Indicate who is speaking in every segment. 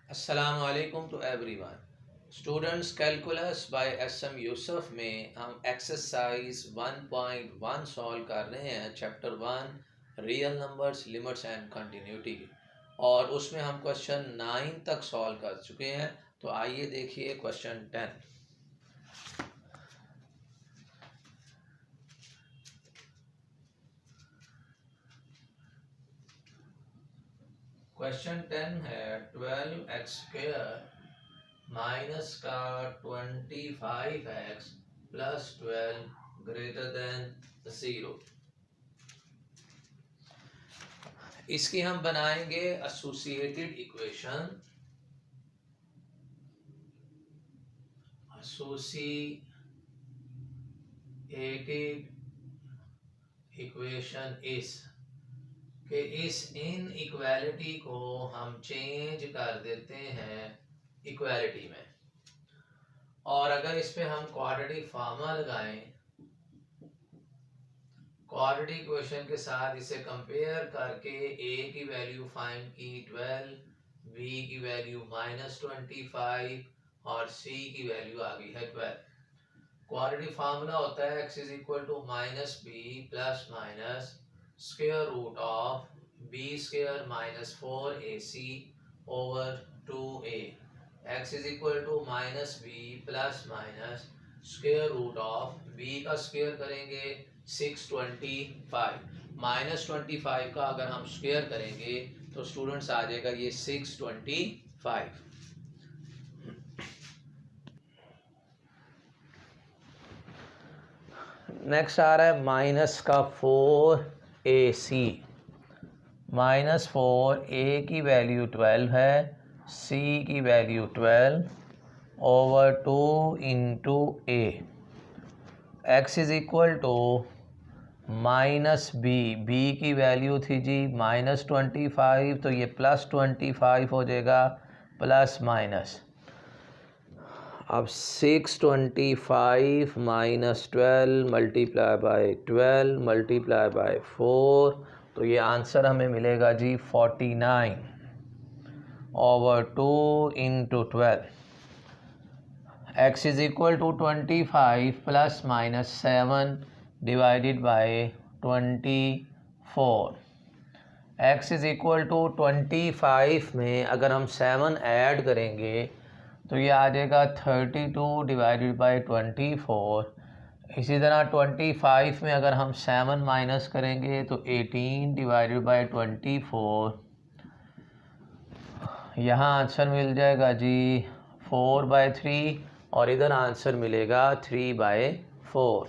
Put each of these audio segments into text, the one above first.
Speaker 1: अस्सलाम वालेकुम to everyone. Students, calculus by S M. Yusuf में हम एक्सरसाइज 1.1 सॉल्व कर रहे हैं, chapter 1 real numbers, limits and continuity, और उसमें हम क्वेश्चन 9 तक सॉल्व कर चुके हैं। तो आइए देखिए क्वेश्चन 10। क्वेश्चन 10 है 12x² माइनस का 25x प्लस 12 ग्रेटर देन 0। इसकी हम बनाएंगे एसोसिएटेड इक्वेशन। एसोसिएटेड इक्वेशन इस कि इस इनइक्वालिटी को हम चेंज कर देते हैं इक्वालिटी में, और अगर इस पे हम क्वाड्रेटिक फार्मूला लगाएं, क्वाड्रेटिक इक्वेशन के साथ इसे कंपेयर करके a की वैल्यू फाइंड की 12, b की वैल्यू -25 और c की वैल्यू आ गई है 12। क्वाड्रेटिक फार्मूला होता है x is equal to minus B plus minus square root of b square minus 4ac over 2a। x is equal to minus B plus minus square root of b का square करेंगे 625, -25 का अगर हम square करेंगे तो students आ जाएगा ये 625। Next आ रहा है माइनस का 4ac। -4 a की वैल्यू 12 है, c की value 12 over 2 into a। x is equal to minus B की वैल्यू थी जी -25, तो ये +25 हो जाएगा, प्लस माइनस। अब 625 minus 12 multiply by 12 multiply by 4, तो ये आंसर हमें मिलेगा जी 49 over 2 into 12। x is equal to 25 plus minus 7 divided by 24। x is equal to 25 में अगर हम 7 ऐड करेंगे तो ये आ जाएगा 32 डिवाइडेड बाय 24। इसी तरह 25 में अगर हम 7 माइनस करेंगे तो 18 डिवाइडेड बाय 24। यहाँ आंसर मिल जाएगा जी 4/3, और इधर आंसर मिलेगा 3/4।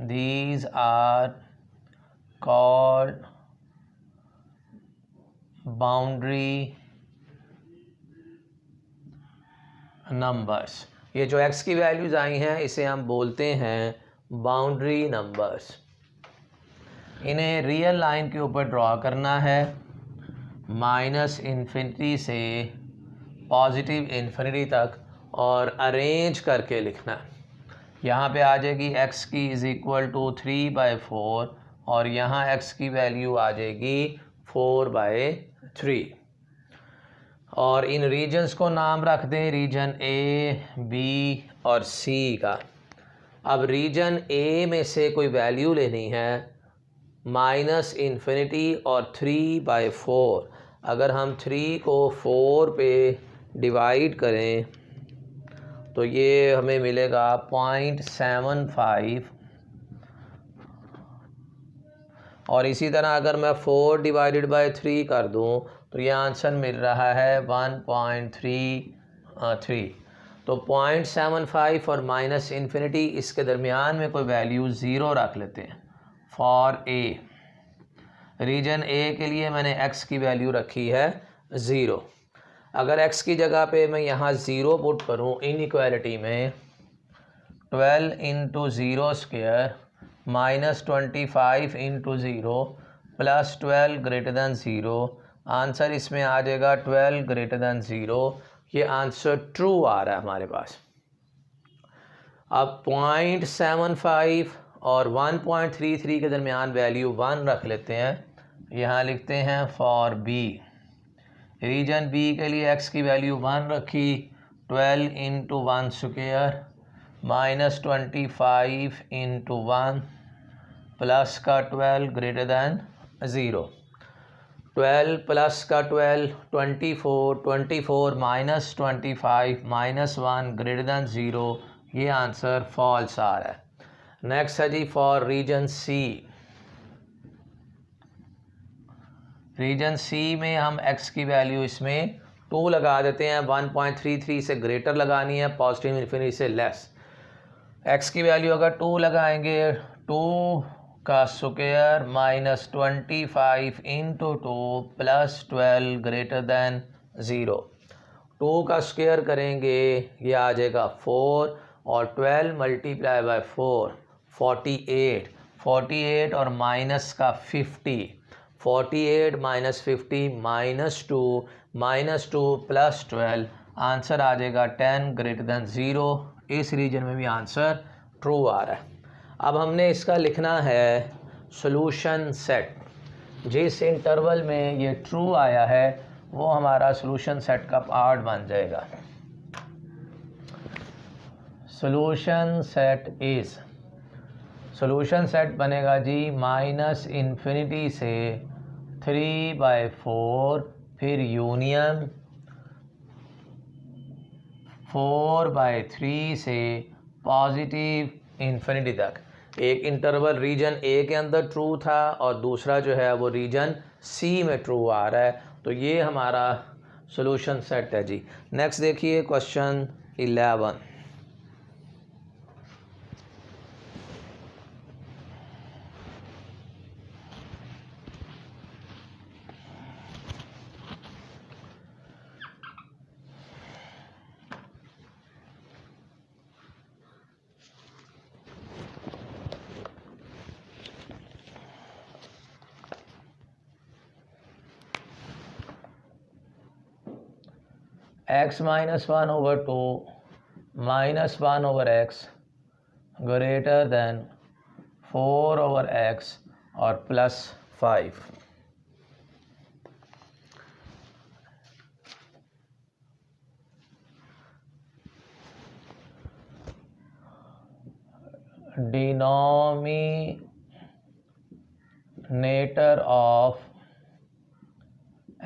Speaker 1: These are called boundary numbers. ये जो x की वैल्यूज़ आई हैं इसे हम बोलते हैं बाउंड्री नंबर्स। इन्हें रियल लाइन के ऊपर ड्रॉ करना है, माइनस इन्फिनिटी से पॉजिटिव इन्फिनिटी तक, और अरेंज करके लिखना है। यहाँ पे आ जाएगी x की इज़ इक्वल टू 3/4, और यहाँ x की वैल्यू आ जाएगी 4/3। और इन रीजन्स को नाम रख दें रीजन A, B और C का। अब रीजन A में से कोई वैल्यू लेनी है, माइनस इन्फिनिटी और 3/4। अगर हम 3 को 4 पे डिवाइड करें तो ये हमें मिलेगा 0.75, और इसी तरह अगर मैं 4 डिवाइडेड बाय 3 कर दूं तो ये आंसर मिल रहा है 1.33। तो 0.75 और माइनस इन्फिनिटी, इसके दरमियान में कोई वैल्यू 0 रख लेते हैं फॉर ए। रीजन ए के लिए मैंने x की वैल्यू रखी है 0। अगर x की जगह पे मैं यहाँ 0 पुट करूँ इनइक्वालिटी में, 12 into 0 square minus 25 into 0 plus 12 greater than 0, answer इसमें आ जाएगा 12 ग्रेटर दैन 0। ये आंसर ट्रू आ रहा है हमारे पास। अब 0.75 और 1.33 के दरमियान वैल्यू 1 रख लेते हैं। यहाँ लिखते हैं फॉर बी, रीजन बी के लिए x की वैल्यू 1 रखी, 12 into 1 square minus 25 into 1 plus का 12 ग्रेटर दैन 0, 12 प्लस का 12 24, 24 माइनस 25 माइनस 1 ग्रेटर दैन 0, ये आंसर फॉल्स आ रहा है। नेक्स्ट है जी फॉर रीजन सी, रीजन सी में हम x की वैल्यू इसमें 2 लगा देते हैं, 1.33 से ग्रेटर लगानी है, पॉजिटिव इन्फिनिटी से लेस। x की वैल्यू अगर 2 लगाएंगे, 2 का square minus 25 into 2 plus 12 greater than 0, 2 का स्क्वायर करेंगे ये आ जाएगा 4 और 12 मल्टीप्लाई बाय 4 48, 48 और माइनस का 50, 48 माइनस 50 माइनस 2 प्लस 12, आंसर आ जाएगा 10 ग्रेटर दैन 0। इस रीजन में भी आंसर ट्रू आ रहा है। अब हमने इसका लिखना है सॉल्यूशन सेट, जिस इंटरवल में ये ट्रू आया है वो हमारा सॉल्यूशन सेट का पार्ट बन जाएगा। Solution set is, solution set बनेगा जी माइनस इन्फिनिटी से 3/4, फिर यूनियन 4/3 से पॉजिटिव इन्फिनिटी तक। एक इंटरवल रीजन ए के अंदर ट्रू था और दूसरा जो है वो रीजन सी में ट्रू आ रहा है, तो ये हमारा सॉल्यूशन सेट है जी। नेक्स्ट देखिए question 11, x minus 1/2 minus 1/x greater than 4/x और plus 5। Denominator of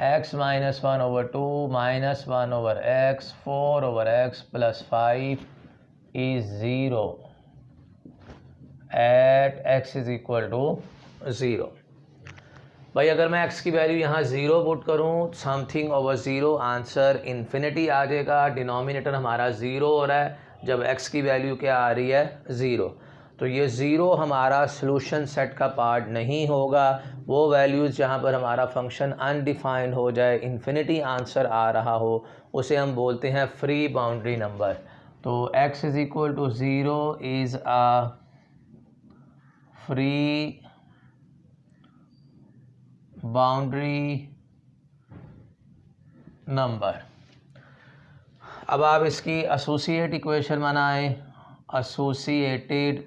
Speaker 1: x minus 1/2 minus 1/x 4/x plus 5 is 0 at x is equal to 0। भाई अगर मैं x की वैल्यू यहाँ 0 पुट करूँ, समथिंग ओवर 0, आंसर इन्फिनिटी आ जाएगा। Denominator हमारा 0 हो रहा है जब x की वैल्यू क्या आ रही है 0, तो ये 0 हमारा सॉल्यूशन सेट का पार्ट नहीं होगा। वो वैल्यूज़ जहाँ पर हमारा फंक्शन अनडिफाइंड हो जाए, इन्फिनिटी आंसर आ रहा हो, उसे हम बोलते हैं फ्री बाउंड्री नंबर। तो x is equal to 0 is a free boundary number. अब आप इसकी एसोसिएट इक्वेशन बनाएं। Associated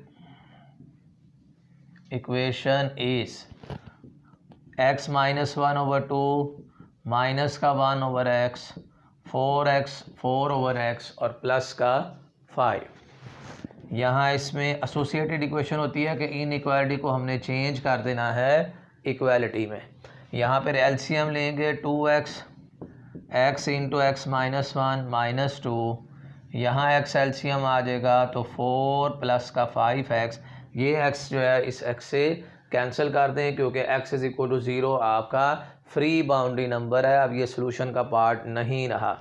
Speaker 1: equation is x minus 1/2 minus का 1/x 4x 4/x और प्लस का 5। यहाँ इसमें एसोसिएटेड इक्वेशन होती है कि इन इक्वालिटी को हमने चेंज कर देना है इक्वालिटी में। यहाँ पर एलसीएम लेंगे 2x, x into x minus 1 minus 2, यहाँ x एलसीएम आ जाएगा तो 4 प्लस का 5x, ये x जो है इस x से कैंसिल कर दें क्योंकि x इज़ इक्वल टू 0 आपका फ्री बाउंड्री नंबर है। अब ये सॉल्यूशन का पार्ट नहीं रहा।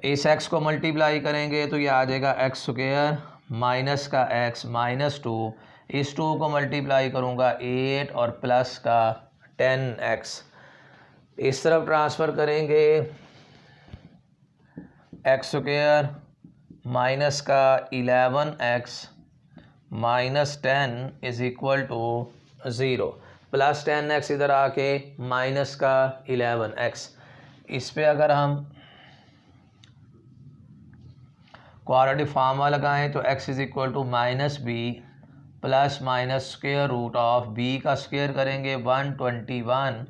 Speaker 1: इस x को मल्टीप्लाई करेंगे तो ये आ जाएगा x स्क्वायर माइनस का x माइनस 2, इस 2 को मल्टीप्लाई करूँगा 8 और प्लस का 10x, इस तरफ ट्रांसफ़र करेंगे x स्क्वायर माइनस का 11x minus 10 is equal to 0, plus 10x इधर आके माइनस का 11x। इस पे अगर हम क्वाड्रेटिक फार्मूला लगाएं तो x is equal to minus B plus minus square root of B का स्क्वायर करेंगे 121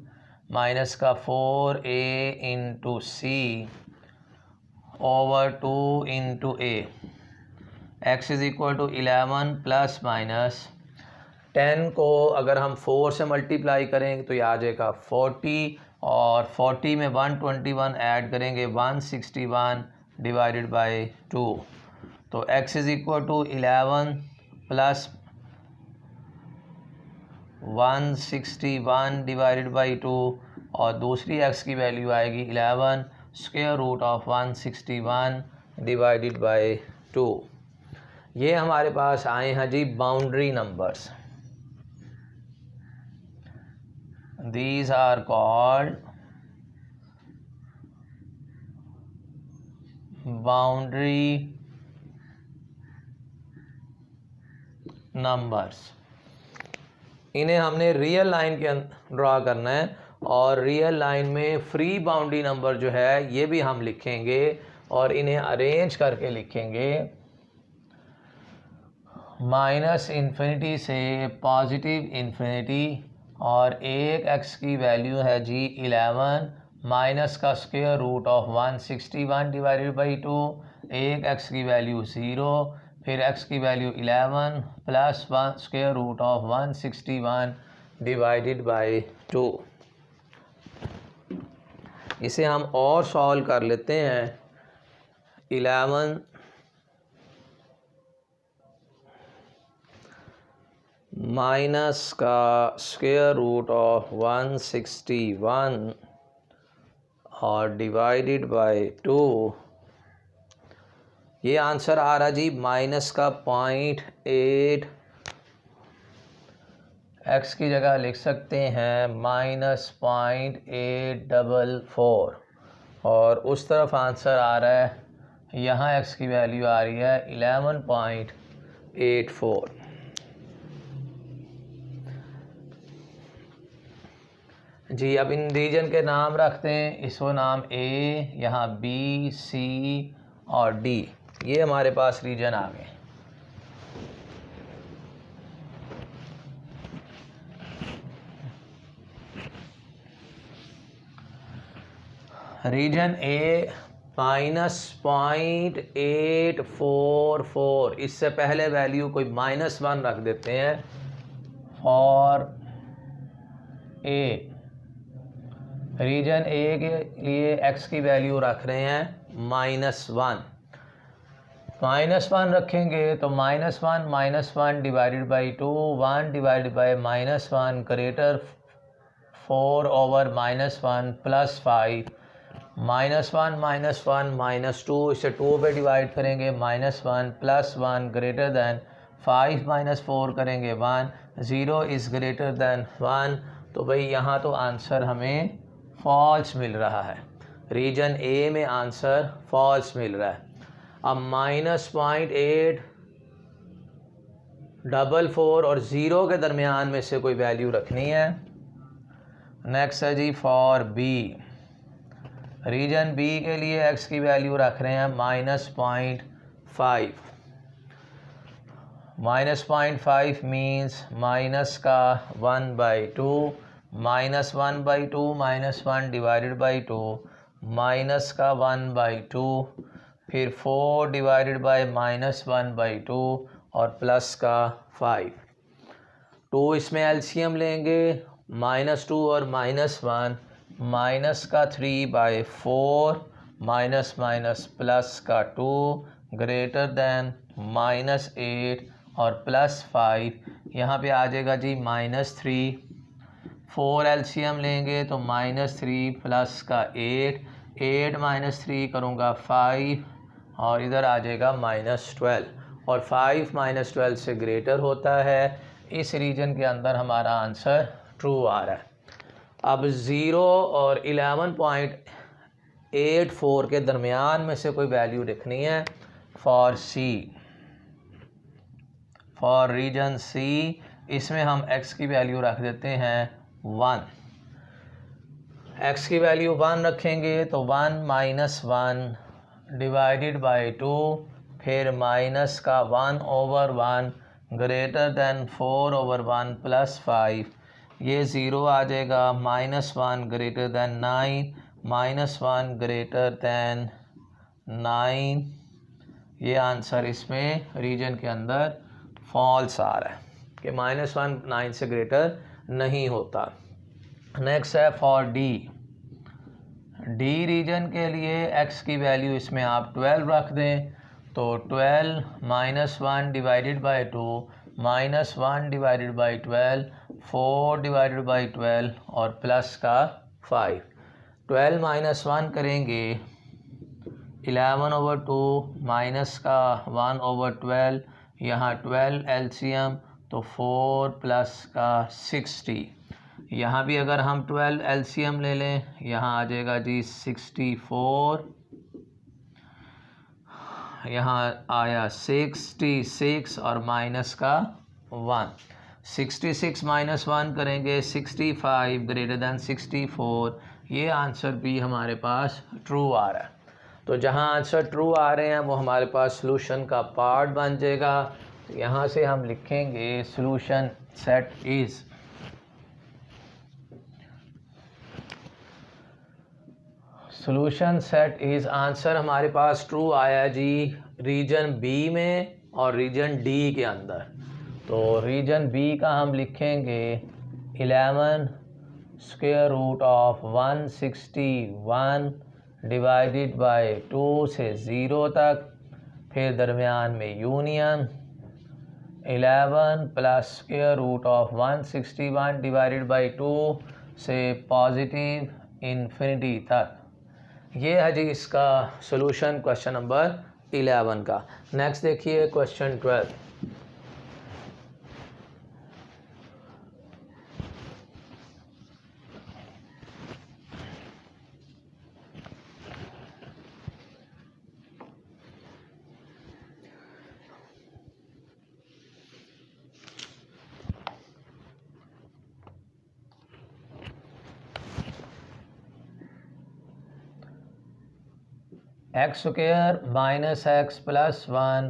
Speaker 1: माइनस का 4a into C over 2 into A. X is equal to 11 plus minus 10 को अगर हम 4 से मल्टीप्लाई करेंगे तो ये आ जाएगा 40 और 40 में 121 ऐड करेंगे 161 डिवाइडेड बाय 2। तो x is equal to 11 plus 161 divided by 2 और दूसरी x की वैल्यू आएगी 11 square root of 161 divided by 2। ये हमारे पास आए हैं जी boundary numbers. These are called boundary numbers। इन्हें हमने रियल लाइन के ड्रा करना है और रियल लाइन में फ्री बाउंड्री नंबर जो है ये भी हम लिखेंगे और इन्हें अरेंज करके लिखेंगे माइनस इन्फिनिटी से पॉजिटिव इन्फिनिटी। और एक x की वैल्यू है जी 11 माइनस का square root of 161 divided by 2। एक x की वैल्यू 0 फिर x की value 11 plus 1 square root of 161 divided by 2। इसे हम और सॉल्व कर लेते हैं। 11 माइनस का स्क्वायर रूट ऑफ 161 और डिवाइडेड बाय 2। ये आंसर आ रहा जी माइनस का 0.8। x की जगह लिख सकते हैं माइनस 0.844 और उस तरफ आंसर आ रहा है, यहाँ x की वैल्यू आ रही है 11.84। जी अब इन रीजन के नाम रखते हैं। इसको नाम A, यहाँ B, C और D, ये हमारे पास रीजन आ गए। रीजन A -0.844, इससे पहले वैल्यू कोई -1 रख देते हैं फॉर A। रीजन ए के लिए x की वैल्यू रख रहे हैं -1। -1 रखेंगे तो -1 divided by 2, 1 divided by -1 greater 4 over -1 plus 5। -1 -2 इसे 2 पे डिवाइड करेंगे -1 प्लस 1 ग्रेटर दैन 5 -4 करेंगे 1, 0 इज़ ग्रेटर दैन 1। तो भाई यहाँ तो आंसर हमें फॉल्स मिल रहा है। रीजन ए में आंसर फॉल्स मिल रहा है। अब -0.844 और 0 के दरमियान में से कोई वैल्यू रखनी है। नेक्स्ट है जी फॉर बी। रीजन बी के लिए x की वैल्यू रख रहे हैं -0.5। -0.5 मीन्स माइनस का 1/2, -1/2 -1 डिवाइडेड बाई 2, माइनस का 1/2 फिर 4 डिवाइडेड बाई -1/2 और प्लस का 5। 2 इसमें एलसीएम लेंगे, -2 और -1, माइनस का 3/4 माइनस माइनस प्लस का 2 ग्रेटर दैन -8 और प्लस 5। यहाँ पे आ जाएगा जी -3। 4 एलसीएम लेंगे तो -3 प्लस का 8, 8 -3 करूँगा 5 और इधर आ जाएगा -12 और 5 -12 से ग्रेटर होता है। इस रीजन के अंदर हमारा आंसर ट्रू आ रहा है। अब 0 और 11.84 के दरमियान में से कोई वैल्यू लिखनी है फॉर सी। फॉर रीजन सी इसमें हम x की वैल्यू रख देते हैं 1। x की वैल्यू 1 रखेंगे तो 1 -1 डिवाइडेड बाई 2 फिर माइनस का 1/1 ग्रेटर दैन 4/1 + 5, ये 0 आ जाएगा। -1 ग्रेटर दैन 9, -1 ग्रेटर दैन 9, ये आंसर इसमें रीजन के अंदर फॉल्स आ रहा है कि -1 9 से ग्रेटर नहीं होता। नेक्स्ट है फॉर डी। डी रीजन के लिए x की वैल्यू इसमें आप 12 रख दें, तो 12 -1 divided by 2, -1 divided by 12, 4 divided by 12 और प्लस का 5। 12 -1 करेंगे 11/2 माइनस का 1/12, यहाँ 12 एलसीएम तो 4 प्लस का 60। यहाँ भी अगर हम 12 एलसीएम ले लें, यहाँ आ जाएगा जी 64, यहाँ आया 66 और माइनस का 1। 66 -1 करेंगे 65 ग्रेटर दैन 64, ये आंसर भी हमारे पास ट्रू आ रहा है। तो जहाँ आंसर ट्रू आ रहे हैं वो हमारे पास सॉल्यूशन का पार्ट बन जाएगा। तो यहाँ से हम लिखेंगे solution set is solution set is answer हमारे पास ट्रू आया जी रीजन बी में और रीजन डी के अंदर। तो रीजन बी का हम लिखेंगे 11 square root of 161 divided by 2 से 0 तक, फिर दरमियान में union 11 plus square root of 161 divided by 2 से पॉजिटिव इन्फिनिटी तक। ये है जी इसका सॉल्यूशन क्वेश्चन नंबर 11 का। नेक्स्ट देखिए question 12। X square minus X plus 1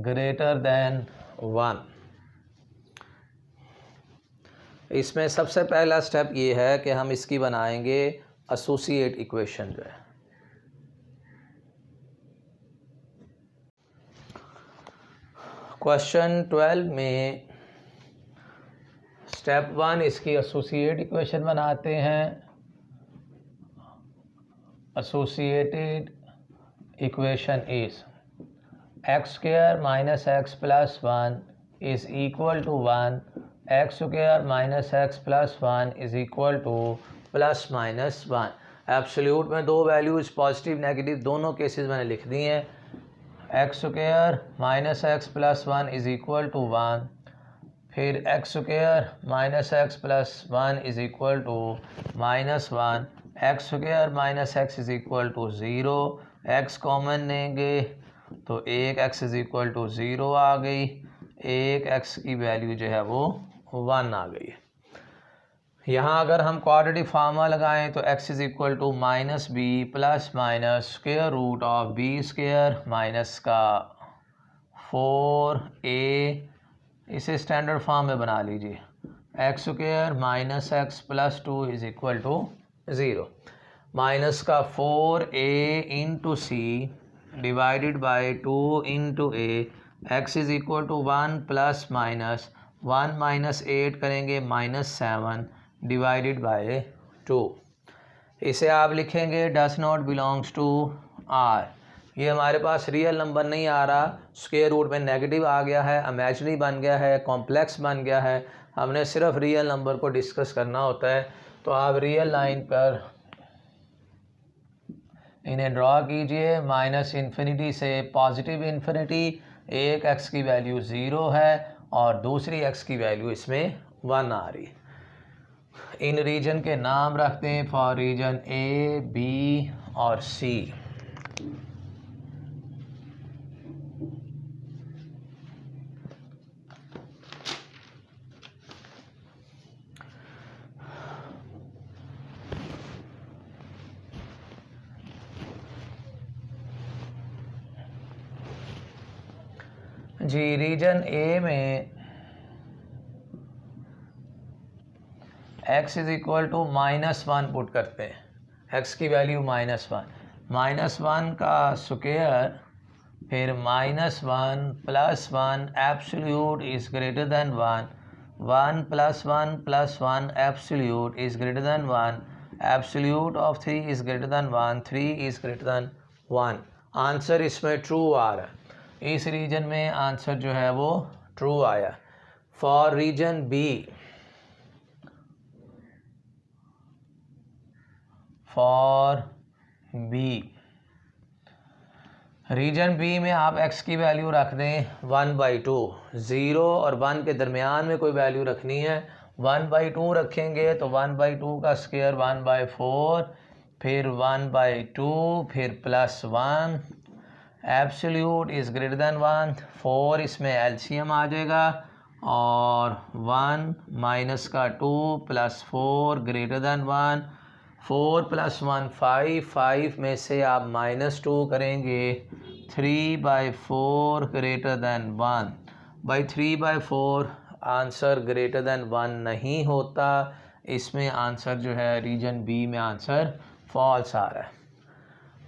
Speaker 1: greater than 1। इसमें सबसे पहला स्टेप ये है कि हम इसकी बनाएंगे एसोसिएट इक्वेशन जो है। क्वेश्चन 12 में स्टेप 1 इसकी एसोसिएट इक्वेशन बनाते हैं। Associated equation is x square minus x plus 1 is equal to 1, x square minus x plus 1 is equal to plus minus 1। Absolute में दो वैल्यूज़ पॉजिटिव नेगेटिव दोनों cases मैंने लिख दी हैं। X square minus X plus 1 is equal to 1, फिर X square minus X plus 1 is equal to -1, X square minus X is equal to 0, X common लेंगे तो 1x इज़ इक्वल टू 0 आ गई, 1x की value जो है वो 1 आ गई। यहाँ अगर हम क्वाड्रेटिक फार्मूला लगाएं तो x is equal to -b plus minus square root of b square minus का 4a, इसे स्टैंडर्ड फॉर्म में बना लीजिए। X square minus X plus 2 is equal to 0, minus का 4a into C divided by 2 into A, X is equal to 1 plus minus 1 minus 8 करेंगे -7 divided by 2। इसे आप लिखेंगे does not belongs to R. ये हमारे पास रियल नंबर नहीं आ रहा, square root में नेगेटिव आ गया है, इमेजिनरी बन गया है, कॉम्प्लेक्स बन गया है। हमने सिर्फ रियल नंबर को डिस्कस करना होता है। तो आप रियल लाइन पर इन्हें ड्रॉ कीजिए, माइनस इन्फिनिटी से पॉजिटिव इन्फिनिटी। एक x की वैल्यू 0 है और दूसरी x की वैल्यू इसमें 1 आ रही। इन रीजन के नाम रखते हैं फॉर रीजन ए, बी और सी। जी रीजन ए में x is equal to -1 put करते हैं, x की वैल्यू -1 का स्क्वायर फिर -1 + 1 absolute is greater than 1 1 + 1 + 1 absolute is greater than 1 absolute of 3 is greater than 1 3 is greater than 1। Answer इसमें true आ रहा है, इस रीजन में आंसर जो है वो ट्रू आया। For region B, region B में आप x की वैल्यू रख दें 1/2, 0 और 1 के दरमियान में कोई वैल्यू रखनी है। 1/2 रखेंगे तो 1/2 का स्क्वायर 1/4 फिर 1/2 फिर +1 एब्सोल्यूट इज़ ग्रेटर देन 1 4 इसमें एलसीएम आ जाएगा और 1 माइनस का 2 + 4 ग्रेटर देन 1 4 + 1 5 में से आप -2 करेंगे 3/4 greater than 1 by 3/4 answer greater than 1 नहीं होता, इसमें आंसर जो है रीजन बी में आंसर फॉल्स आ रहा है।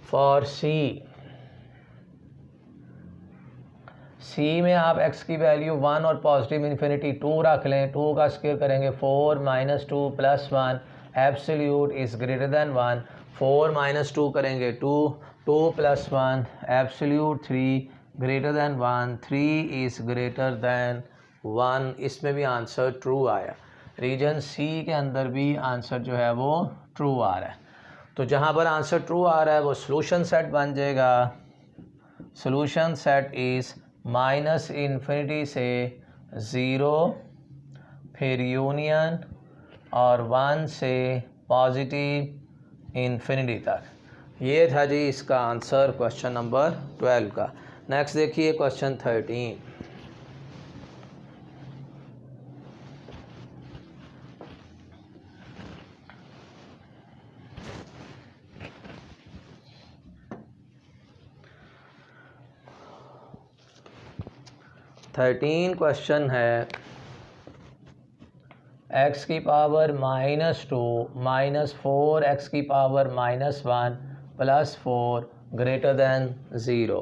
Speaker 1: फॉर सी में आप x की वैल्यू 1 और पॉजिटिव इन्फिनिटी 2 रख लें, 2 का स्क्वायर करेंगे 4 - 2 + 1 एब्सोल्यूट इज़ ग्रेटर देन 1 4 - 2 करेंगे 2 2 + 1 absolute 3 greater than 1 3 is greater than 1। इसमें भी आंसर ट्रू आया, रीजन सी के अंदर भी आंसर जो है वो ट्रू आ रहा है। तो जहाँ पर आंसर ट्रू आ रहा है वो सॉल्यूशन सेट बन जाएगा। सॉल्यूशन सेट इज़ -∞ से 0 फिर यूनियन और 1 से पॉजिटिव इन्फिनिटी तक। ये था जी इसका आंसर क्वेश्चन नंबर 12 का। नेक्स्ट देखिए क्वेश्चन 13। क्वेश्चन है x की पावर -2 - 4x की पावर -1 + 4 ग्रेटर देन 0।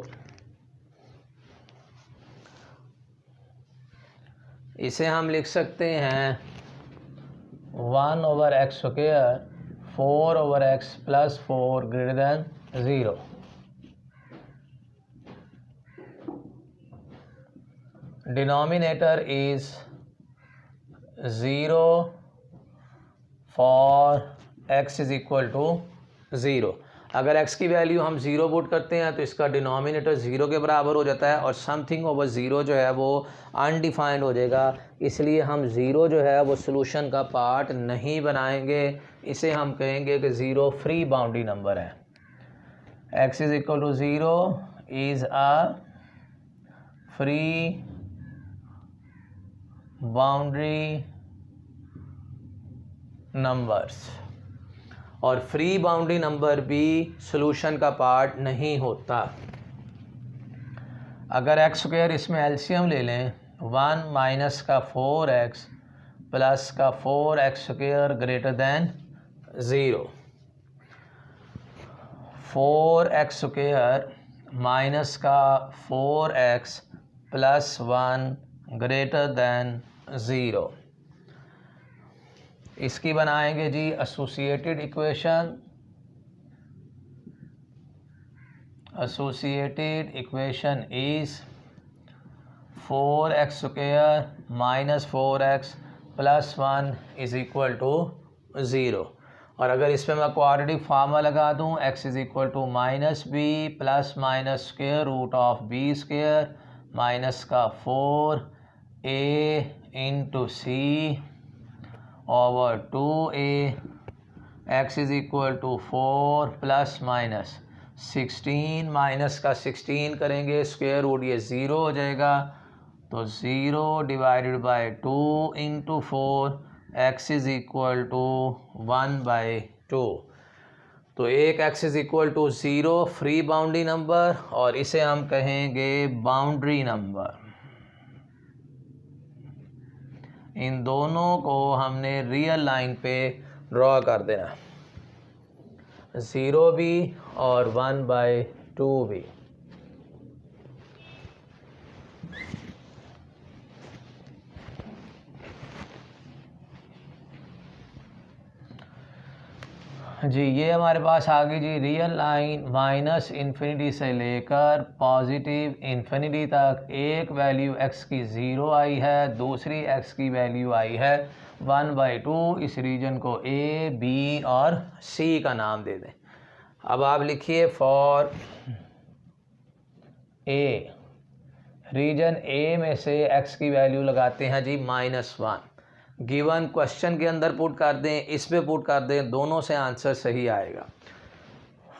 Speaker 1: इसे हम लिख सकते हैं 1/x², 4/x + 4 greater than 0। Denominator is 0 for x is equal to 0। अगर x की वैल्यू हम 0 पुट करते हैं तो इसका डिनोमिनेटर 0 के बराबर हो जाता है और समथिंग ओवर 0 जो है वो अनडिफाइंड हो जाएगा, इसलिए हम 0 जो है वो सोल्यूशन का पार्ट नहीं बनाएंगे। इसे हम कहेंगे कि 0 फ्री बाउंड्री नंबर है। x is equal to 0 is a free boundary numbers और फ्री बाउंड्री नंबर भी सॉल्यूशन का पार्ट नहीं होता। अगर x² इसमें एलसीएम ले लें 1 माइनस का 4x प्लस का 4x² greater than 0 4x² minus का 4x प्लस 1 ग्रेटर देन 0। इसकी बनाएंगे जी associated equation. Associated equation is 4x² minus 4x plus 1 is equal to 0। और अगर इसमें मैं क्वाड्रेटिक फार्मूला लगा दूं x is equal to -b plus minus square root of b² minus का 4a into c over 2a x is equal to 4 plus minus 16 minus का 16 करेंगे square root, ये 0 हो जाएगा तो 0 divided by 2 into 4 x is equal to 1/2। तो एक x is equal to 0 free boundary number और इसे हम कहेंगे बाउंड्री नंबर। इन दोनों को हमने रियल लाइन पे ड्रॉ कर देना, 0 भी और 1/2 भी। जी ये हमारे पास आ गई जी रियल लाइन माइनस इन्फिनिटी से लेकर पॉजिटिव इन्फिनिटी तक। एक वैल्यू x की 0 आई है, दूसरी x की वैल्यू आई है 1/2। इस रीजन को A, B और C का नाम दे दें। अब आप लिखिए फॉर A, रीजन A में से x की वैल्यू लगाते हैं जी -1। गिवन क्वेश्चन के अंदर पुट कर दें, इस पे पुट कर दें, दोनों से आंसर सही आएगा।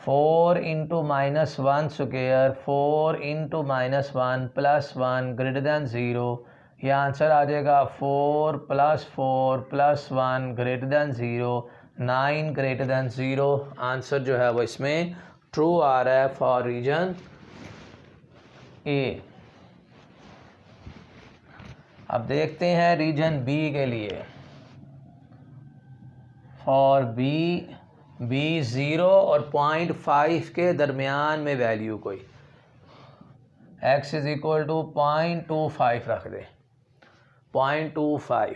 Speaker 1: 4 × -1 स्क्वायर 4 × -1 + 1 > 0। यह आंसर आ जाएगा 4 + 4 + 1 > 0, 9 > 0। आंसर जो है वो इसमें ट्रू आ रहा है फॉर रीजन ए। अब देखते हैं रीजन बी के लिए। फॉर बी 0 और 0.5 के दरमियान में वैल्यू कोई, x = 0.25 रख दे, 0.25।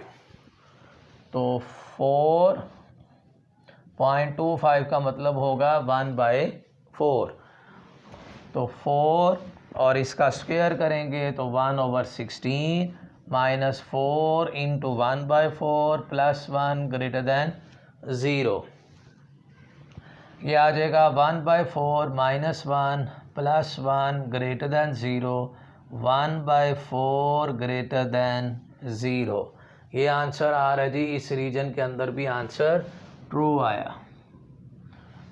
Speaker 1: तो 4.25 का मतलब होगा 1/4। तो 4 और इसका स्क्वायर करेंगे तो 1/16 -4 × 1/4 + 1 > 0। यह आ जाएगा 1/4 - 1 + 1 > 0, 1/4 > 0। ये आंसर आ रहा है जी। इस रीजन के अंदर भी आंसर ट्रू आया।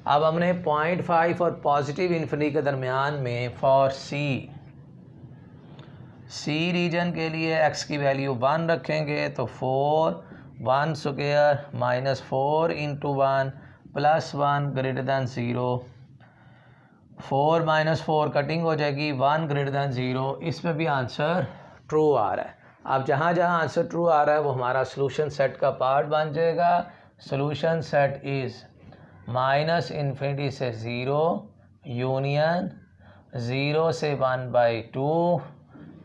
Speaker 1: अब हमने 0.5 और पॉजिटिव इन्फिनिटी के दरमियान में फॉर सी रीजन के लिए x की वैल्यू 1 रखेंगे तो 4 1 स्क्वायर -4 × 1 + 1 > 0। 4 - 4 कटिंग हो जाएगी, 1 > 0। इसमें भी आंसर ट्रू आ रहा है। अब जहाँ जहाँ आंसर ट्रू आ रहा है वो हमारा सोल्यूशन सेट का पार्ट बन जाएगा। सोल्यूशन सेट इज़ -इन्फिनिटी से 0 यूनियन 0 से 1/2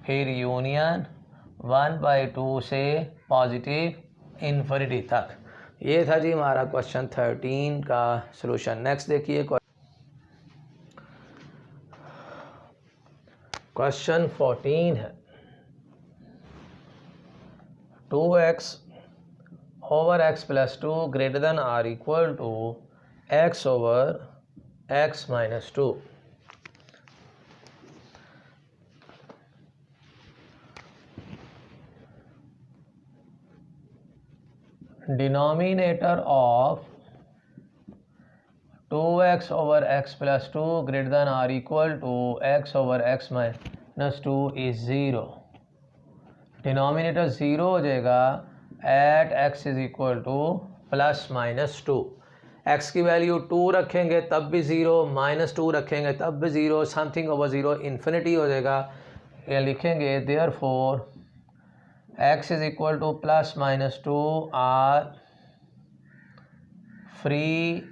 Speaker 1: फिर यूनियन 1/2 से पॉजिटिव इन्फिनिटी तक। ये था जी हमारा क्वेश्चन 13 का सलूशन। नेक्स्ट देखिए क्वेश्चन 14 है। 2x over x + 2 greater than or equal to x over x - 2। Denominator of 2x over x + 2 greater than or equal to x over x - 2 is 0। Denominator 0 हो जाएगा eight x = ±2। x की value 2 रखेंगे तब भी 0, -2 रखेंगे तब भी 0, समथिंग ओवर 0 इन्फिनिटी हो जाएगा। ये लिखेंगे therefore x = ±2 are free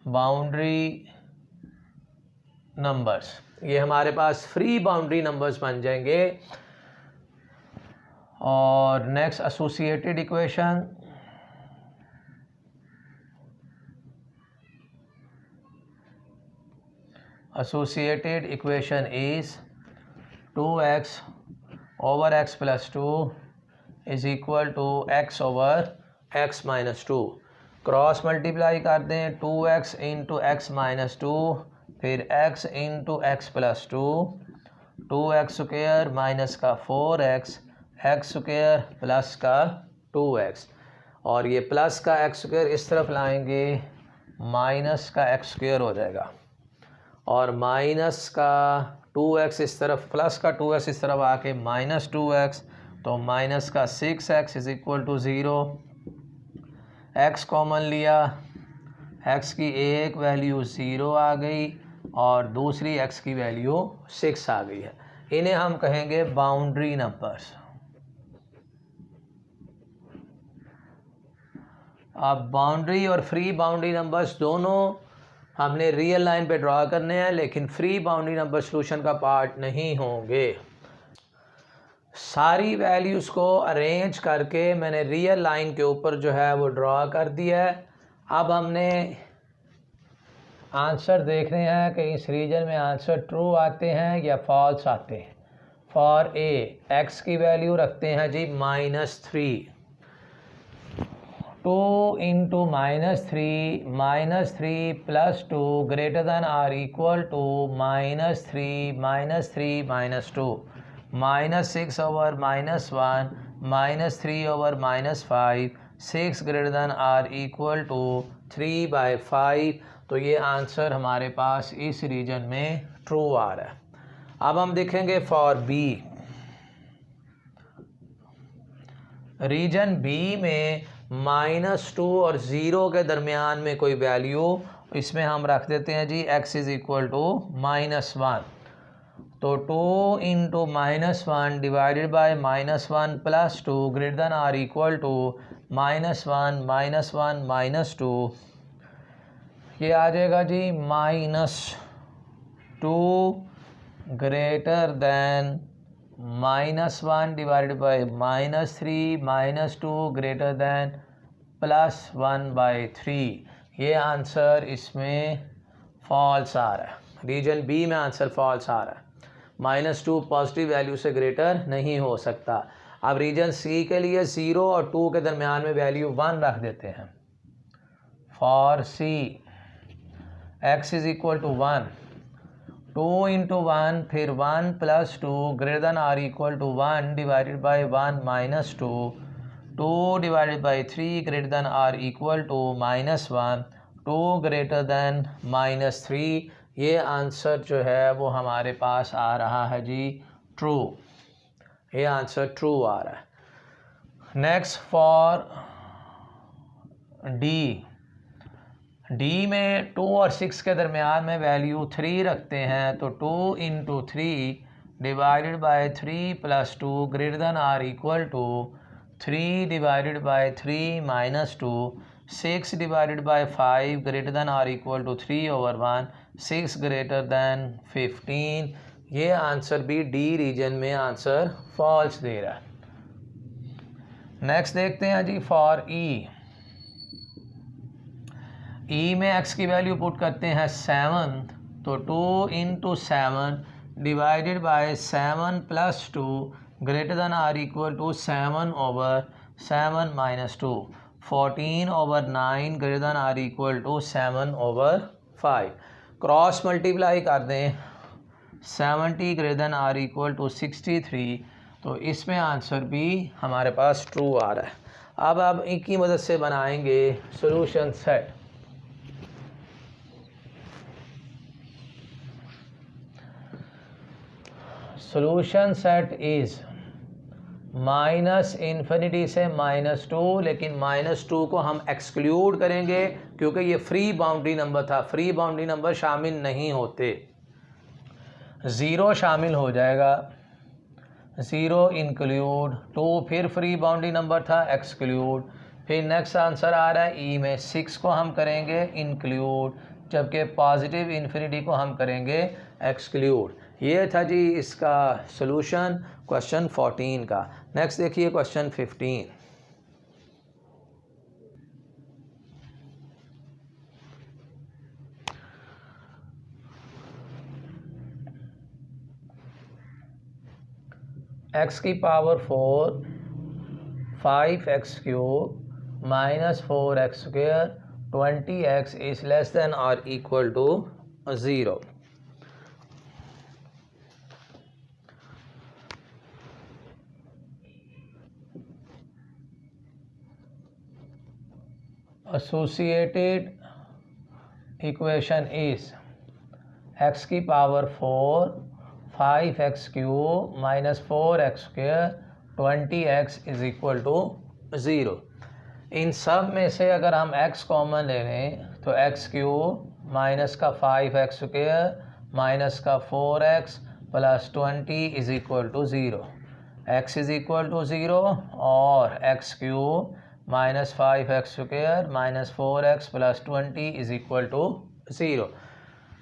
Speaker 1: boundary numbers. ये हमारे पास फ्री बाउंड्री नंबर्स बन जाएंगे। और next associated equation, associated equation is 2x over x + 2 is equal to x over x - 2। Cross multiply कर दें 2x × x - 2 फिर x × x + 2, 2x square minus का 4x, x स्क्वायर प्लस का 2x। और ये प्लस का x स्क्वायर इस तरफ लाएंगे माइनस का x स्क्वायर हो जाएगा। और माइनस का 2x इस तरफ, प्लस का 2x इस तरफ आके -2x, तो माइनस का 6x = 0। x कॉमन लिया, x की एक वैल्यू 0 आ गई और दूसरी x की वैल्यू 6 आ गई है। इन्हें हम कहेंगे बाउंड्री नंबर्स। अब बाउंड्री और फ्री बाउंड्री नंबर्स दोनों हमने रियल लाइन पे ड्रा करने हैं, लेकिन फ्री बाउंड्री नंबर सॉल्यूशन का पार्ट नहीं होंगे। सारी वैल्यूज़ को अरेंज करके मैंने रियल लाइन के ऊपर जो है वो ड्रा कर दिया है। अब हमने आंसर देखने हैं कि इस रीजन में आंसर ट्रू आते हैं या फॉल्स आते हैं। फॉर ए एक्स की वैल्यू रखते हैं जी -3, 2 into -3 plus 2 greater than or equal to -3 -2 -6 over -1 -3 over -5 6 greater than or equal to 3/5। तो ये आंसर हमारे पास इस रीजन में ट्रू आ रहा है। अब हम देखेंगे फॉर बी। रीजन बी में -2 और 0 के दरमियान में कोई वैल्यू, इसमें हम रख देते हैं जी x इज़ इक्वल टू -1। तो 2 into -1 divided by -1 plus 2 greater than or equal to -1 -2, ये आ जाएगा जी -2 greater than -1 divided by -3 -2 greater than +1/3। ये आंसर इसमें फॉल्स आ रहा है। रीजन बी में आंसर फॉल्स आ रहा है। -2 पॉजिटिव वैल्यू से ग्रेटर नहीं हो सकता। अब रीजन सी के लिए 0 और 2 के दरमियान में वैल्यू 1 रख देते हैं। For C x is equal to 1, 2 into 1 फिर 1 plus 2 greater than or equal to 1 divided by 1 -2, 2 divided by 3 greater than or equal to -1, 2 greater than -3। ये आंसर जो है वो हमारे पास आ रहा है जी ट्रू। ये आंसर ट्रू आ रहा है। Next for D. डी में 2 और 6 के दरमियान में वैल्यू 3 रखते हैं। तो 2 into 3 divided by 3 plus 2 greater than or equal to 3 divided by 3 -2, 6 divided by 5 greater than or equal to 3/1, 6 greater than 15। ये आंसर भी डी रीजन में आंसर फॉल्स दे रहा है। नेक्स्ट देखते हैं जी फॉर ई। ई में x की वैल्यू पुट करते हैं 7। तो 2 into 7 divided by 7 plus 2 greater than or equal to 7/7 -2, 14/9 greater than or equal to 7/5। Cross multiply कर दें 70 greater than or equal to 63। तो इसमें आंसर भी हमारे पास ट्रू आ रहा है। अब आप इनकी मदद से बनाएंगे solution set. Solution set is -∞ से -2, लेकिन -2 को हम एक्सक्लूड करेंगे क्योंकि ये फ्री बाउंड्री नंबर था। फ्री बाउंड्री नंबर शामिल नहीं होते। 0 शामिल हो जाएगा, 0 इंक्लूड, 2 फिर फ्री बाउंड्री नंबर था, एक्सक्लूड। फिर नेक्स्ट आंसर आ रहा है ई में 6 को हम करेंगे इंक्लूड, जबकि पॉजिटिव इन्फिनिटी को हम करेंगे एक्सक्लूड। ये था जी इसका सॉल्यूशन क्वेश्चन 14 का। नेक्स्ट देखिए क्वेश्चन 15। x की power 4 5x cube -4x square 20x is less than और equal to 0। associated equation is x की power 4 5x cube -4x square 20x is equal to 0। इन सब में से अगर हम x कॉमन ले लें तो x क्यूब माइनस का 5x स्क्वायर माइनस का 4x plus 20 is equal to 0। x is equal to 0 और X cube minus 5x square minus 4x plus 20 is equal to 0।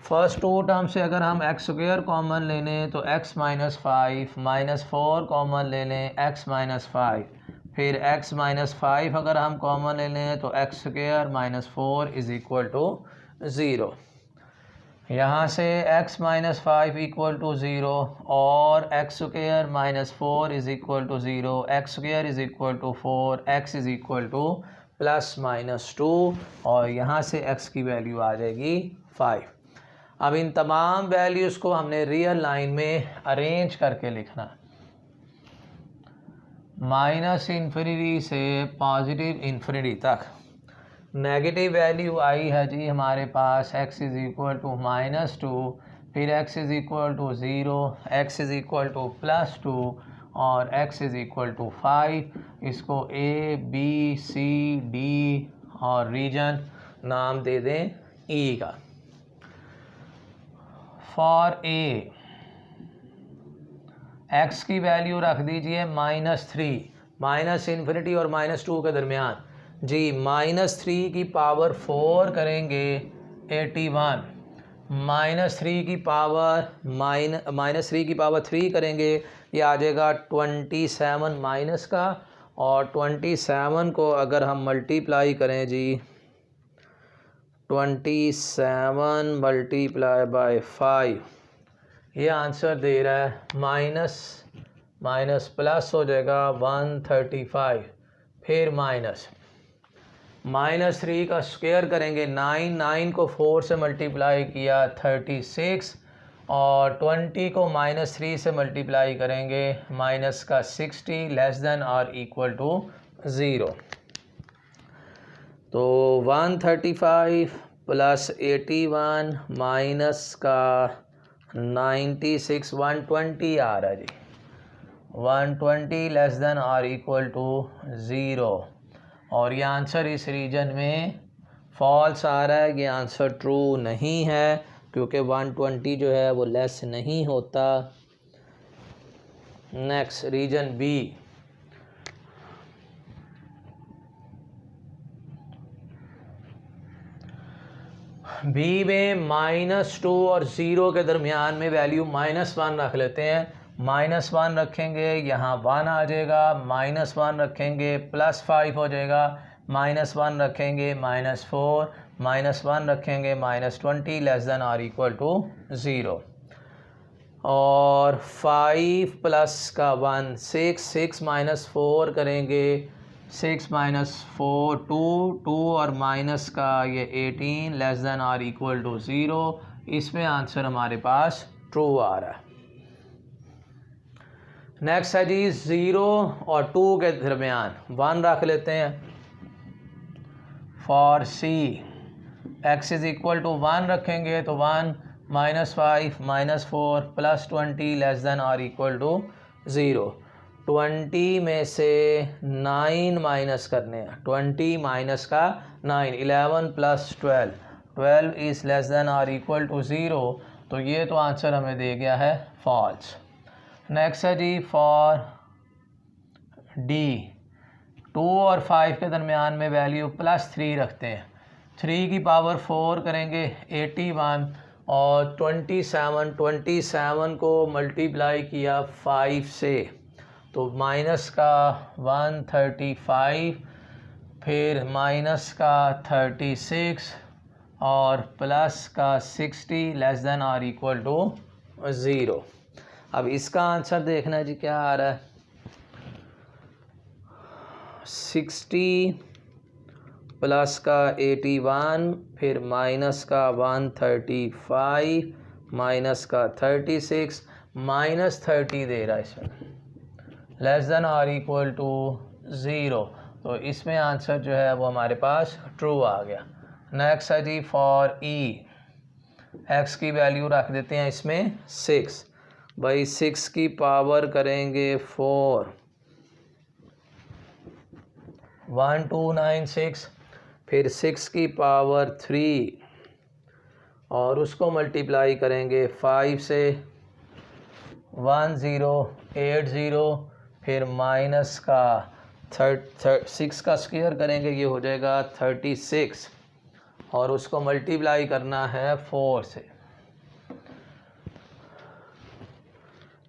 Speaker 1: First two term से अगर हम x square common ले लें तो x minus 5 minus 4 common ले लें x माइनस 5, फिर x माइनस 5 अगर हम कॉमन ले लें तो X square minus 4 is equal to 0। यहाँ से x माइनस 5 इक्वल टू 0 और X square minus 4 is equal to 0, X square is equal to 4, x is equal to plus minus 2 और यहाँ से x की वैल्यू आ जाएगी 5। अब इन तमाम वैल्यूज़ को हमने रियल लाइन में अरेंज करके लिखना। माइनस इन्फिनिटी से पॉजिटिव इन्फिनिटी तक नेगेटिव वैल्यू आई है जी हमारे पास x is equal to minus 2, फिर x is equal to 0, x is equal to plus 2 और x इज़ इक्वल टू 5। इसको a b c d और रीजन नाम दे दें E का। फॉर ए x की वैल्यू रख दीजिए -3, माइनस इन्फिनिटी और -2 के दरमियान जी। -3 की पावर 4 करेंगे 81, -3 की पावर 3 करेंगे ये आ जाएगा 27 माइनस का, और 27 को अगर हम मल्टीप्लाई करें जी 27 मल्टीप्लाई बाय 5, ये आंसर दे रहा है माइनस माइनस प्लस हो जाएगा 135, फिर -3 का स्क्वायर करेंगे 9 को 4 से मल्टीप्लाई किया 36, और 20 को -3 से मल्टीप्लाई करेंगे माइनस का 60 लेस देन और इक्वल टू 0। तो 135 प्लस 81 माइनस का 96 120 आ रहा है जी। 120 लेस देन और इक्वल टू 0, और ये आंसर इस रीजन में फॉल्स आ रहा है। ये आंसर ट्रू नहीं है क्योंकि 120 जो है वो लेस नहीं होता। Next reason B. बी में -2 और 0 के दरमियान में वैल्यू -1 रख लेते हैं। -1 रखेंगे यहाँ 1 आ जाएगा, -1 रखेंगे +5 हो जाएगा, -1 रखेंगे -4, -1 रखेंगे -20 लेस देन और इक्वल टू 0, और 5 प्लस का 1 6 -4 करेंगे 6 -4 2 और माइनस का ये 18 लेस देन और इक्वल टू 0। इसमें आंसर हमारे पास ट्रू आ रहा है। नेक्स्ट है जी 0 और 2 के दरमियान 1 रख लेते हैं। For C x is equal to 1 रखेंगे तो 1 -5 -4 +20 लेस देन और इक्वल टू 0। 20 में से 9 माइनस करने हैं, 20 माइनस का 9, 11 प्लस 12 इज़ लेस देन और इक्वल टू 0। तो ये तो आंसर हमें दे गया है फॉल्स। नेक्स्ट है जी फॉर डी। 2 और 5 के दरमियान में वैल्यू +3 रखते हैं। 3 की पावर 4 करेंगे 81, और 27 को मल्टीप्लाई किया 5 से तो माइनस का 135, फिर माइनस का 36 और प्लस का 60 लेस देन और इक्वल टू 0। अब इसका आंसर देखना है जी क्या आ रहा है। 60 प्लस का 81, फिर माइनस का 135 माइनस का 36 -30 दे रहा है इसमें, लेस देन और इक्वल टू 0। तो इसमें आंसर जो है वो हमारे पास ट्रू आ गया। नेक्स्ट है जी फॉर ई। एक्स की वैल्यू रख देते हैं इसमें 6, भाई 6 की पावर करेंगे 4, 1296, फिर 6 की पावर 3 और उसको मल्टीप्लाई करेंगे 5 से, 1080, फिर माइनस का 6 का स्क्वायर करेंगे, ये हो जाएगा 36, और उसको मल्टीप्लाई करना है 4 से।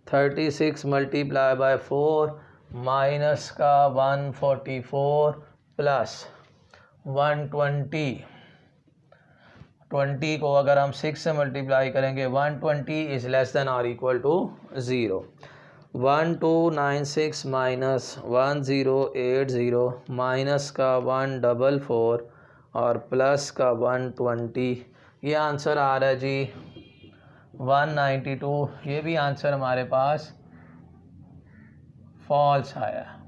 Speaker 1: 36 मल्टीप्लाई बाय 4 माइनस का 144 प्लस 120, 20 को अगर हम 6 से मल्टीप्लाई करेंगे 120 इज़ लेस देन और इक्वल टू 0। 1296 माइनस 1080 माइनस का 144 और प्लस का 120, ये आंसर आ रहा है जी 192। ये भी आंसर हमारे पास फॉल्स आया।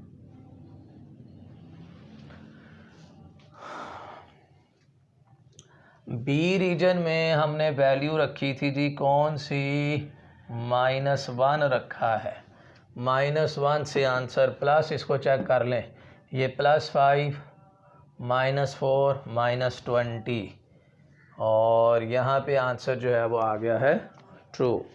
Speaker 1: बी रीजन में हमने वैल्यू रखी थी जी कौन सी, -1 रखा है। -1 से आंसर प्लस, इसको चेक कर लें, ये +5 -4 -20, और यहाँ पे आंसर जो है वो आ गया है ट्रू।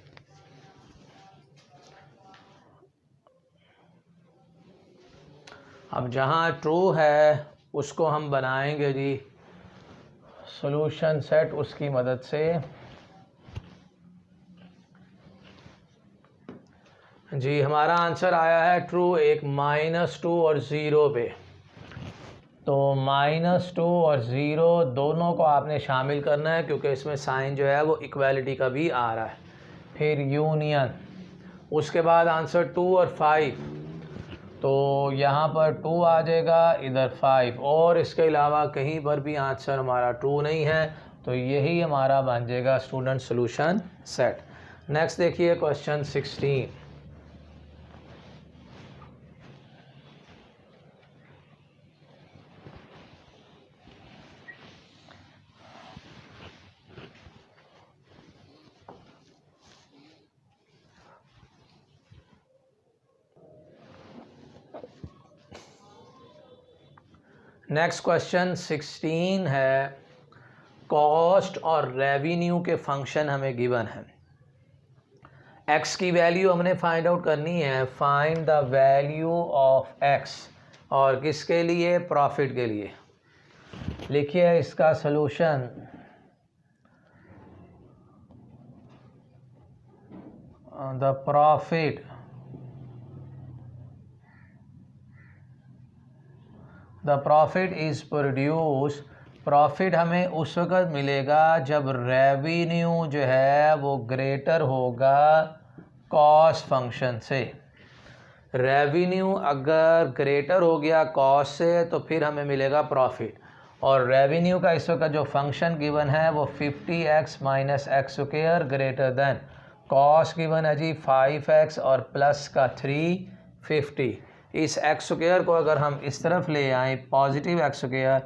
Speaker 1: अब जहाँ ट्रू है उसको हम बनाएंगे जी सॉल्यूशन सेट उसकी मदद से। जी हमारा आंसर आया है ट्रू, एक -2 और 0 पे। तो -2 और 0 दोनों को आपने शामिल करना है, क्योंकि इसमें साइन जो है वो इक्वालिटी का भी आ रहा है। फिर यूनियन, उसके बाद आंसर 2 और 5, तो यहाँ पर 2 आ जाएगा, इधर 5, और इसके अलावा कहीं पर भी आंसर हमारा ट्रू नहीं है, तो यही हमारा बन जाएगा स्टूडेंट सॉल्यूशन सेट। नेक्स्ट देखिए क्वेश्चन 16। नेक्स्ट क्वेश्चन 16 है, कॉस्ट और रेवेन्यू के फंक्शन हमें गिवन है। एक्स की वैल्यू हमने फाइंड आउट करनी है, find the value of x, और किसके लिए, प्रॉफिट के लिए। लिखिए इसका solution, the profit is produce. Profit हमें उस वक्त मिलेगा जब रेवेन्यू जो है वो ग्रेटर होगा कॉस्ट फंक्शन से। रेवेन्यू अगर ग्रेटर हो गया कॉस्ट से तो फिर हमें मिलेगा प्रॉफिट, और रेवेन्यू का इस वक्त जो फंक्शन गिवन है वो 50x minus x square greater than cost given है जी 5x और प्लस का 350। इस एक्स स्क्वायर को अगर हम इस तरफ ले आए, पॉजिटिव एक्स स्क्वायर,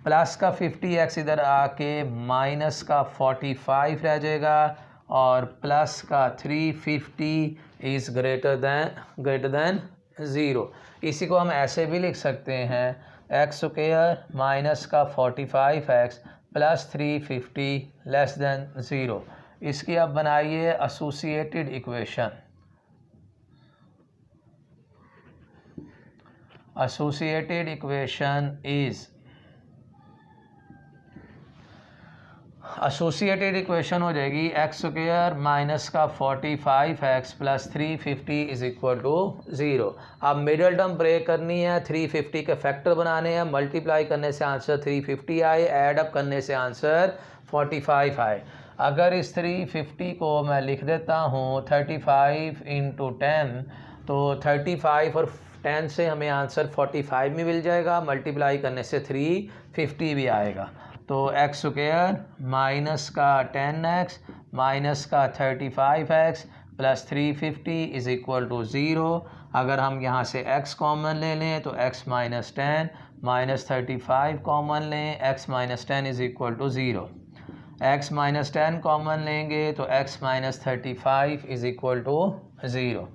Speaker 1: प्लस का 50x इधर आके माइनस का 45 रह जाएगा, और प्लस का 350 इज़ ग्रेटर देन 0। इसी को हम ऐसे भी लिख सकते हैं, एक्स स्क्वायर माइनस का 45x प्लस 350 लेस देन 0। इसकी अब बनाइए associated equation. Associated equation is, associated equation हो जाएगी एक्स स्क्वायर माइनस का 45x plus 350 is equal to 0। अब मिडल टर्म ब्रेक करनी है, 350 के फैक्टर बनाने हैं, मल्टीप्लाई करने से आंसर 350 आए, ऐड अप करने से आंसर 45 आए। अगर इस 350 को मैं लिख देता हूँ 35 इंटू 10, तो 35 और 10 से हमें आंसर 45 में मिल जाएगा, मल्टीप्लाई करने से 350 भी आएगा। तो एक्स स्क्वायर माइनस का 10x माइनस का 35x plus 350 is equal to 0। अगर हम यहाँ से x कॉमन ले लें तो x माइनस 10 माइनस 35 कॉमन लें, x minus 10 is equal to 0। x minus 10 common लेंगे तो x minus 35 is equal to 0।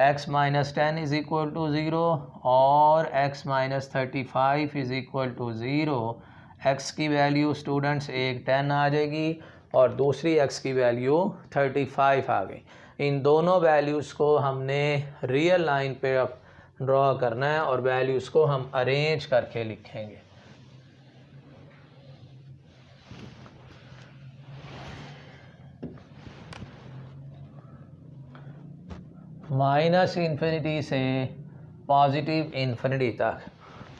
Speaker 1: x minus 10 is equal to 0 और x minus 35 is equal to 0। x की वैल्यू स्टूडेंट्स एक 10 आ जाएगी और दूसरी x की वैल्यू 35 आ गई। इन दोनों वैल्यूज़ को हमने रियल लाइन पे ड्रॉ करना है और वैल्यूज़ को हम अरेंज करके लिखेंगे। माइनस इन्फिनिटी से पॉजिटिव इन्फिनिटी तक,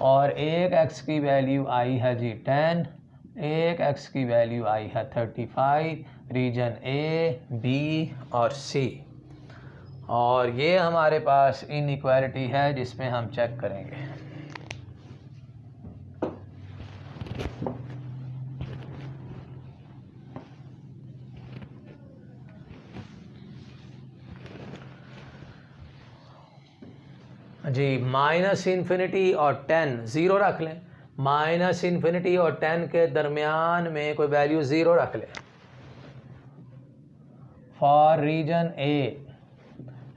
Speaker 1: और एक x की वैल्यू आई है जी 10, एक x की वैल्यू आई है 35, रीजन A, B और C। और ये हमारे पास इनइक्वालिटी है जिसमें हम चेक करेंगे। जी माइनस इन्फिनिटी और 10 ज़ीरो रख लें, माइनस इन्फिनिटी और 10 के दरमियान में कोई वैल्यू ज़ीरो रख लें। For region A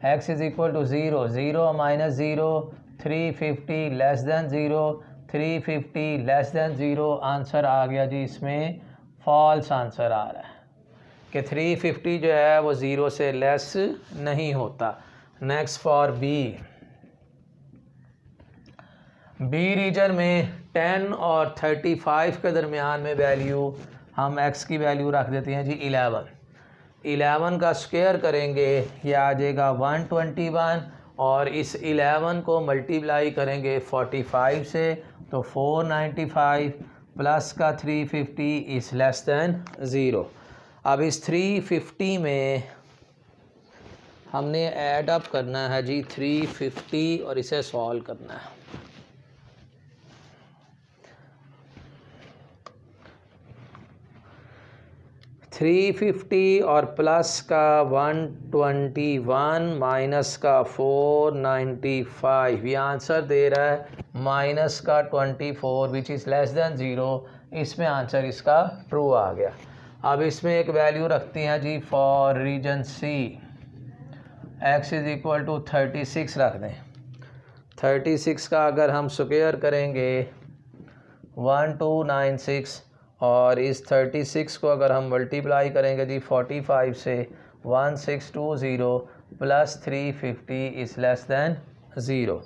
Speaker 1: x is equal to 0, 0 minus 0, 350 less than 0, 350 less than 0। Answer आ गया जी, इसमें फॉल्स आंसर आ रहा है कि 350 जो है वो 0 से लेस नहीं होता। नेक्स्ट फॉर बी रीजन में 10 और 35 के दरमियान में वैल्यू हम x की वैल्यू रख देते हैं जी 11। 11 का स्क्वायर करेंगे, ये आ जाएगा 121, और इस 11 को मल्टीप्लाई करेंगे 45 से तो 495 प्लस का 350 इज़ लेस दैन 0। अब इस 350 में हमने ऐड अप करना है जी 350 और इसे सॉल्व करना है। थ्री 350 और प्लस का 121 माइनस का 495, ये आंसर दे रहा है माइनस का 24 विच इज़ लेस दैन 0। इसमें आंसर इसका ट्रू आ गया। अब इसमें एक वैल्यू रखती हैं जी for region C, x is equal to 36 रख दें। 36 का अगर हम स्क्वायर करेंगे 1296, और इस 36 को अगर हम मल्टीप्लाई करेंगे जी 45 से 1620 plus 350 is less than 0।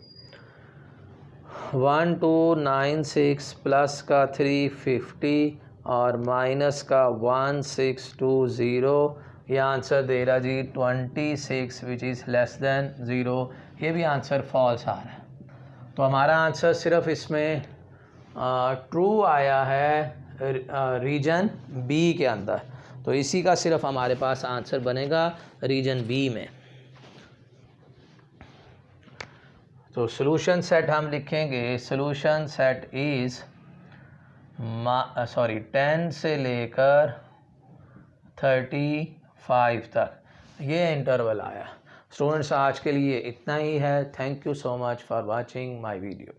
Speaker 1: 1296 plus का 350 और माइनस का 1620, ये आंसर दे रहा जी 26 विच इज़ लेस दैन 0। ये भी आंसर फॉल्स आ रहा है। तो हमारा आंसर सिर्फ इसमें ट्रू आया है रीजन बी के अंदर, तो इसी का सिर्फ हमारे पास आंसर बनेगा रीजन बी में। तो सॉल्यूशन सेट हम लिखेंगे, सॉल्यूशन सेट इज़ 10 से लेकर 35 तक, ये इंटरवल आया। स्टूडेंट्स आज के लिए इतना ही है। Thank you so much for watching my video.